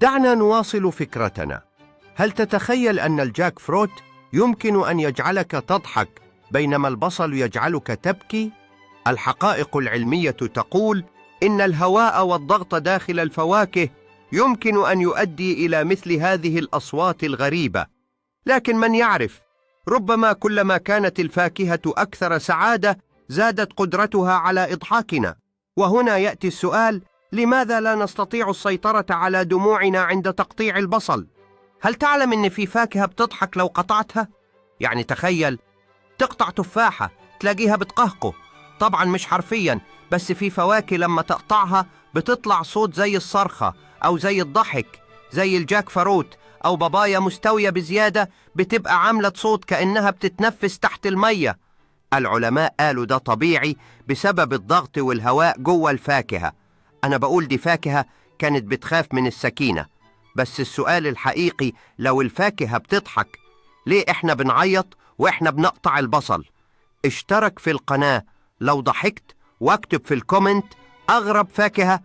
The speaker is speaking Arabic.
دعنا نواصل فكرتنا. هل تتخيل أن الجاك فروت يمكن أن يجعلك تضحك بينما البصل يجعلك تبكي؟ الحقائق العلمية تقول إن الهواء والضغط داخل الفواكه يمكن أن يؤدي إلى مثل هذه الأصوات الغريبة، لكن من يعرف، ربما كلما كانت الفاكهة أكثر سعادة زادت قدرتها على إضحاكنا. وهنا يأتي السؤال: لماذا لا نستطيع السيطرة على دموعنا عند تقطيع البصل؟ هل تعلم أن في فاكهة بتضحك لو قطعتها؟ يعني تخيل تقطع تفاحة تلاقيها بتقهقه، طبعا مش حرفيا، بس في فواكه لما تقطعها بتطلع صوت زي الصرخة أو زي الضحك، زي الجاك فروت أو بابايا مستوية بزيادة بتبقى عاملة صوت كأنها بتتنفس تحت المية. العلماء قالوا ده طبيعي بسبب الضغط والهواء جوه الفاكهة. أنا بقول دي فاكهة كانت بتخاف من السكينة. بس السؤال الحقيقي، لو الفاكهة بتضحك، ليه إحنا بنعيط وإحنا بنقطع البصل؟ اشترك في القناة لو ضحكت، واكتب في الكومنت أغرب فاكهة